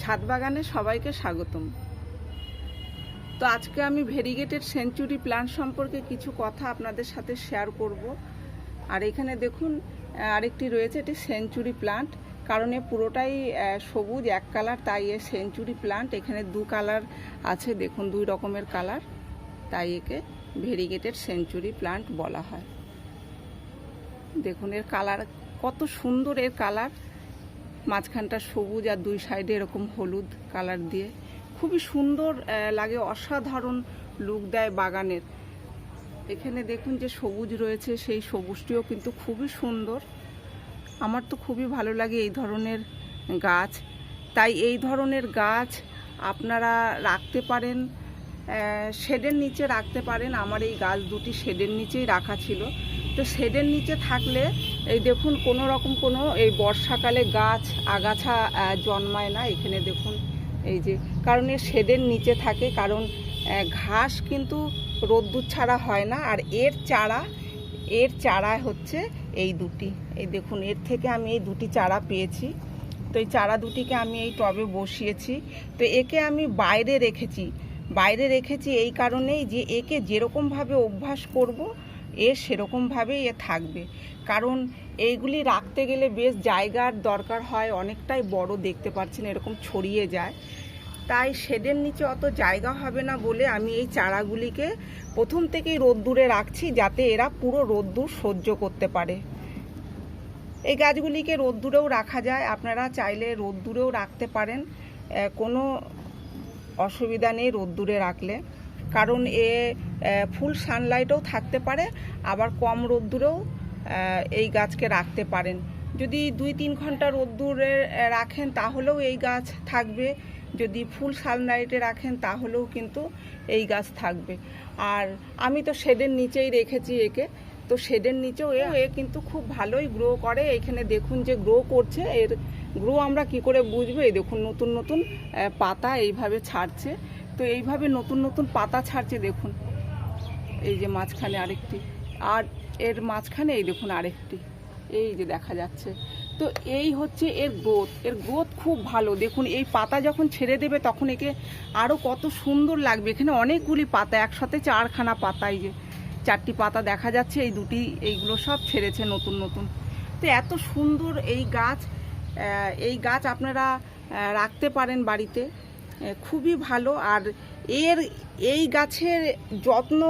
ছাদ বাগানে সবাইকে স্বাগতম। তো আজকে আমি ভেরিগেটেড সেঞ্চুরি প্ল্যান্ট সম্পর্কে কিছু কথা আপনাদের সাথে শেয়ার করব। আর এখানে দেখুন আরেকটি রয়েছে, এটি সেঞ্চুরি প্ল্যান্ট, কারণ এ পুরোটাই সবুজ এক কালার, তাই এ সেঞ্চুরি প্ল্যান্ট। এখানে দু কালার আছে, দেখুন দুই রকমের কালার, তাই একে ভেরিগেটেড সেঞ্চুরি প্ল্যান্ট বলা হয়। দেখুন এর কালার কত সুন্দর, এর কালার মাঝখানটা সবুজ আর দুই সাইডে এরকম হলুদ কালার দিয়ে খুবই সুন্দর লাগে, অসাধারণ লুক দেয় বাগানের। এখানে দেখুন যে সবুজ রয়েছে, সেই সবুজটিও কিন্তু খুবই সুন্দর। আমার তো খুবই ভালো লাগে এই ধরনের গাছ, তাই এই ধরনের গাছ আপনারা রাখতে পারেন, শেডের নিচে রাখতে পারেন। আমার এই গাছ দুটি শেডের নিচেই রাখা ছিল। তো শেডের নিচে থাকলে এই দেখুন কোনো রকম কোনো এই বর্ষাকালে গাছ আগাছা জন্মায় না। এখানে দেখুন এই যে, কারণ এর শেডের নিচে থাকে, কারণ ঘাস কিন্তু রোদ্দুর ছাড়া হয় না। আর এর চারা হচ্ছে এই দুটি, এই দেখুন এর থেকে আমি এই দুটি চারা পেয়েছি। তো এই চারা দুটিকে আমি এই টবে বসিয়েছি। তো একে আমি বাইরে রেখেছি এই কারণেই যে একে যেরকমভাবে অভ্যাস করব এ সেরকমভাবেই এ থাকবে। কারণ এইগুলি রাখতে গেলে বেশ জায়গার দরকার হয়, অনেকটাই বড়, দেখতে পাচ্ছেন এরকম ছড়িয়ে যায়। তাই শেডের নিচে অত জায়গা হবে না বলে আমি এই চারাগুলিকে প্রথম থেকেই রোদ্দুরে রাখছি, যাতে এরা পুরো রোদ্দুর সহ্য করতে পারে। এই গাছগুলিকে রোদ্দুরেও রাখা যায়, আপনারা চাইলে রোদ্দুরেও রাখতে পারেন, কোনো অসুবিধা নেই রোদ্দুরে রাখলে। কারণ এ ফুল সানলাইটেও থাকতে পারে, আবার কম রোদ্দুরেও এই গাছকে রাখতে পারেন। যদি 2-3 ঘন্টা রোদ্দুরে রাখেন তাহলেও এই গাছ থাকবে, যদি ফুল সানলাইটে রাখেন তাহলেও কিন্তু এই গাছ থাকবে। আর আমি তো শেডের নিচেই রেখেছি একে, তো শেডের নিচেও এ কিন্তু খুব ভালোই গ্রো করে। এখানে দেখুন যে গ্রো করছে, এর গ্রো আমরা কি করে বুঝবো? এই দেখুন নতুন নতুন পাতা এইভাবে ছাড়ছে। তো এইভাবে নতুন নতুন পাতা ছাড়ছে, দেখুন এই যে মাঝখানে আরেকটি, আর এর মাঝখানে এই দেখুন আরেকটি, এই যে দেখা যাচ্ছে। তো এই হচ্ছে এর গ্রোথ খুব ভালো। দেখুন এই পাতা যখন ছেড়ে দেবে তখন একে আরও কত সুন্দর লাগবে। এখানে অনেকগুলি পাতা, একসাথে 4খানা পাতা, এই যে 4টি পাতা দেখা যাচ্ছে, এই দুটি, এইগুলো সব ছেড়েছে নতুন নতুন। তো এত সুন্দর এই গাছ আপনারা রাখতে পারেন বাড়িতে, খুবই ভালো। আর এই গাছের যত্ন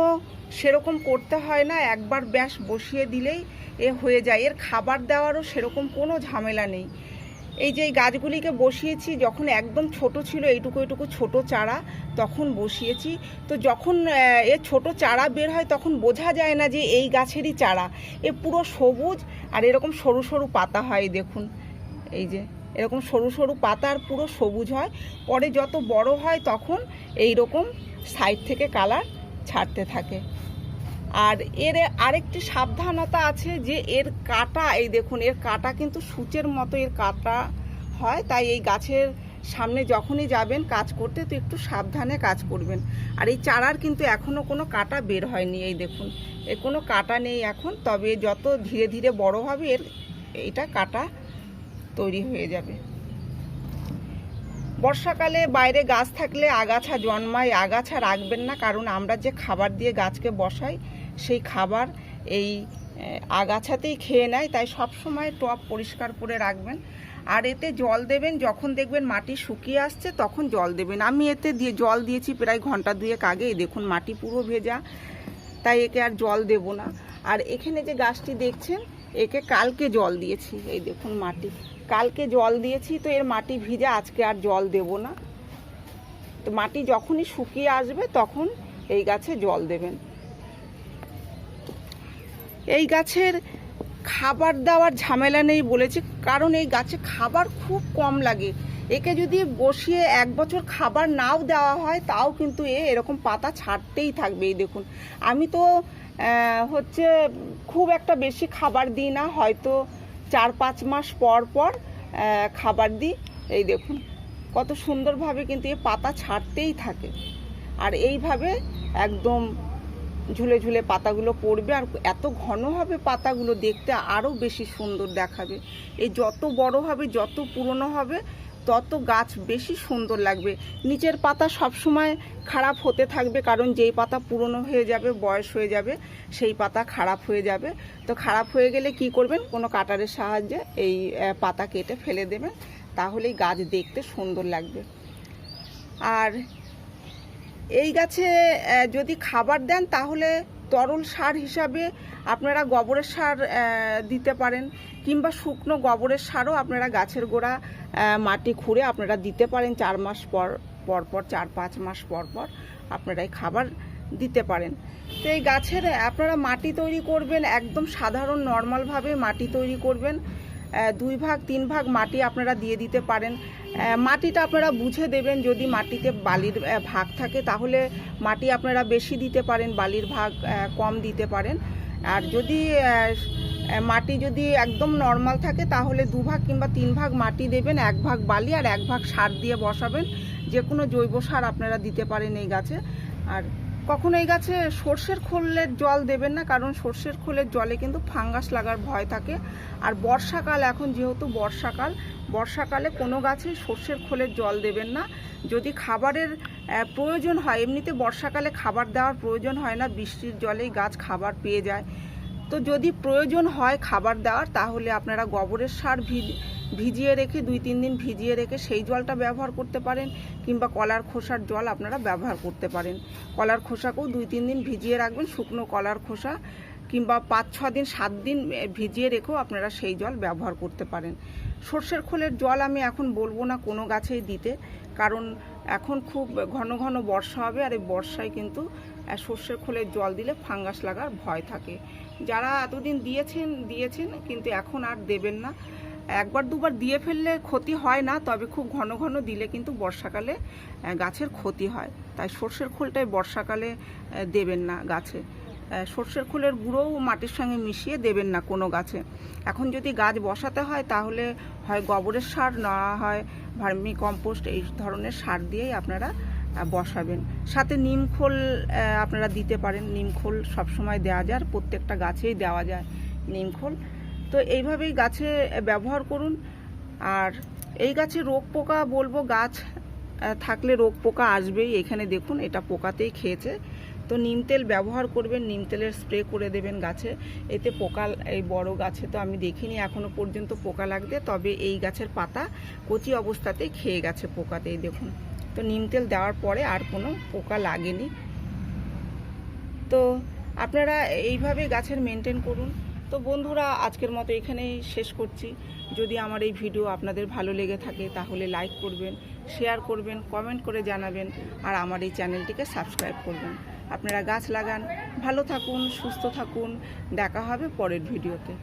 সেরকম করতে হয় না, একবার ব্যাস বসিয়ে দিলেই এ হয়ে যায়। এর খাবার দেওয়ারও সেরকম কোনো ঝামেলা নেই। এই যে এই গাছগুলিকে বসিয়েছি যখন একদম ছোট ছিল, এইটুকু ছোট চারা, তখন বসিয়েছি। তো যখন এ ছোট চারা বের হয় তখন বোঝা যায় না যে এই গাছেরই চারা, এ পুরো সবুজ আর এরকম সরু সরু পাতা হয়। দেখুন এই যে এরকম সরু সরু পাতা আর পুরো সবুজ হয়। পরে যত বড় হয় তখন এই রকম সাইড থেকে কালার ছাড়তে থাকে। আর এর আরেকটি সাবধানতা আছে যে এর কাঁটা, এই দেখুন এর কাঁটা কিন্তু সূচের মতো এর কাঁটা হয়, তাই এই গাছের সামনে যখনই যাবেন কাজ করতে তো একটু সাবধানে কাজ করবেন। আর এই চারার কিন্তু এখনও কোনো কাঁটা বের হয়নি, এই দেখুন এর কোনো কাঁটা নেই এখন, তবে যত ধীরে ধীরে বড় হবে এইটা কাঁটা তৈরি হয়ে যাবে। বর্ষাকালে বাইরে গাছ থাকলে আগাছা জন্মায়, আগাছা রাখবেন না, কারণ আমরা যে খাবার দিয়ে গাছকে বসাই সেই খাবার এই আগাছাতেই খেয়ে নেয়। তাই সব সময় টব পরিষ্কার করে রাখবেন। আর এতে জল দেবেন যখন দেখবেন মাটি শুকিয়ে আসছে, তখন জল দেবেন। আমি এতে জল দিয়েছি প্রায় ঘন্টা 2 আগে, এই দেখুন মাটি পুরো ভেজা, তাই একে আর জল দেব না। আর এখানে যে গাছটি দেখছেন একে কালকে জল দিয়েছি, এই দেখুন মাটি কালকে জল দিয়েছি, তো এর মাটি ভিজা, আজকে আর জল দেব না। তো মাটি যখনই শুকিয়ে আসবে তখন এই গাছে জল দেবেন। এই গাছের খাবার দেওয়ার ঝামেলা নেই বলেছি, কারণ এই গাছে খাবার খুব কম লাগে। একে যদি বসিয়ে 1 বছর খাবার নাও দেওয়া হয় তাও কিন্তু এরকম পাতা ছাড়তেই থাকবে। এই দেখুন আমি তো হচ্ছে খুব একটা বেশি খাবার দিই না, হয়তো 4-5 মাস পর পর খাবার দিই। এই দেখুন কত সুন্দরভাবে কিন্তু পাতা ছাড়তেই থাকে। আর এইভাবে একদম ঝুলে ঝুলে পাতাগুলো পড়বে, আর এত ঘন হবে পাতাগুলো, দেখতে আরও বেশি সুন্দর দেখাবে। এই যত বড় হবে, যত পুরনো হবে, তত গাছ বেশি সুন্দর লাগবে। নিচের পাতা সবসময় খারাপ হতে থাকবে, কারণ যেই পাতা পুরনো হয়ে যাবে, বয়স হয়ে যাবে, সেই পাতা খারাপ হয়ে যাবে। তো খারাপ হয়ে গেলে কি করবেন, কোনো কাটারের সাহায্যে এই পাতা কেটে ফেলে দেবেন, তাহলেই গাছ দেখতে সুন্দর লাগবে। আর এই গাছে যদি খাবার দেন তাহলে তরল সার হিসাবে আপনারা গোবরের সার দিতে পারেন, কিংবা শুকনো গোবরের সারও আপনারা গাছের গোড়া মাটি খুঁড়ে আপনারা দিতে পারেন। 4 মাস পর পর 4-5 মাস পর পর আপনারা এই খাবার দিতে পারেন। তো এই গাছের আপনারা মাটি তৈরি করবেন, একদম সাধারণ নর্মালভাবে মাটি তৈরি করবেন। 2 ভাগ 3 ভাগ মাটি আপনারা দিয়ে দিতে পারেন। মাটিটা আপনারা বুঝে দেবেন, যদি মাটিতে বালির ভাগ থাকে তাহলে মাটি আপনারা বেশি দিতে পারেন, বালির ভাগ কম দিতে পারেন। আর যদি মাটি যদি একদম নর্মাল থাকে তাহলে 2 ভাগ কিংবা 3 ভাগ মাটি দেবেন, 1 ভাগ বালি আর 1 ভাগ সার দিয়ে বসাবেন। যে কোনো জৈব সার আপনারা দিতে পারেন এই গাছে। আর কখনো এই গাছে সর্ষের খোলের জল দেবেন না, কারণ সর্ষের খোলের জলে কিন্তু ফাঙ্গাস লাগার ভয় থাকে। আর বর্ষাকাল, এখন যেহেতু বর্ষাকালে কোনো গাছে সর্ষের খোলের জল দেবেন না। যদি খাবারের প্রয়োজন হয়, এমনিতে বর্ষাকালে খাবার দেওয়ার প্রয়োজন হয় না, বৃষ্টির জলেই গাছ খাবার পেয়ে যায়। তো যদি প্রয়োজন হয় খাবার দেওয়ার, তাহলে আপনারা গোবরের সার ভিজিয়ে রেখে 2-3 দিন ভিজিয়ে রেখে সেই জলটা ব্যবহার করতে পারেন, কিংবা কলার খোসার জল আপনারা ব্যবহার করতে পারেন। কলার খোসাকেও 2-3 দিন ভিজিয়ে রাখবেন, শুকনো কলার খোসা, কিংবা 5-6 দিন 7 দিন ভিজিয়ে রেখেও আপনারা সেই জল ব্যবহার করতে পারেন। সর্ষের খোলের জল আমি এখন বলবো না কোনো গাছেই দিতে, কারণ এখন খুব ঘন ঘন বর্ষা হবে, আর এই বর্ষায় কিন্তু সর্ষের খোলের জল দিলে ফাঙ্গাস লাগার ভয় থাকে। যারা এতদিন দিয়েছেন কিন্তু এখন আর দেবেন না। 1-2 বার দিয়ে ফেললে ক্ষতি হয় না, তবে খুব ঘন ঘন দিলে কিন্তু বর্ষাকালে গাছের ক্ষতি হয়। তাই সর্ষের খোলটাই বর্ষাকালে দেবেন না গাছে। সর্ষের খোলের গুঁড়োও মাটির সঙ্গে মিশিয়ে দেবেন না কোনো গাছে। এখন যদি গাছ বসাতে হয় তাহলে হয় গোবরের সার, না হয় ভার্মি কম্পোস্ট, এই ধরনের সার দিয়েই আপনারা বসাবেন। সাথে নিম খোল আপনারা দিতে পারেন। নিম খোল সবসময় দেওয়া যায়, আর প্রত্যেকটা গাছেই দেওয়া যায় নিম খোল। তো এইভাবেই গাছে ব্যবহার করুন। আর এই গাছে রোগ পোকা বলবো, গাছ থাকলে রোগ পোকা আসবেই। এখানে দেখুন, এটা পোকাতেই খেয়েছে। তো নিম তেল ব্যবহার করবেন, নিম তেলের স্প্রে করে দেবেন গাছে, এতে পোকা, এই বড় গাছে তো আমি দেখিনি এখনো পর্যন্ত পোকা লাগতে, তবে এই গাছের পাতা কচি অবস্থাতেই খেয়ে গেছে পোকাতেই, দেখুন। তো নিম তেল দেওয়ার পরে আর কোনো পোকা লাগেনি। তো আপনারা এইভাবে গাছের মেনটেন করুন। তো বন্ধুরা, আজকের মতো এখানেই শেষ করছি। যদি আমার এই ভিডিও আপনাদের ভালো লেগে থাকে তাহলে লাইক করবেন, শেয়ার করবেন, কমেন্ট করে জানাবেন, আর আমার এই চ্যানেলটিকে সাবস্ক্রাইব করবেন। আপনারা গাছ লাগান, ভালো থাকুন, সুস্থ থাকুন। দেখা হবে পরের ভিডিওতে।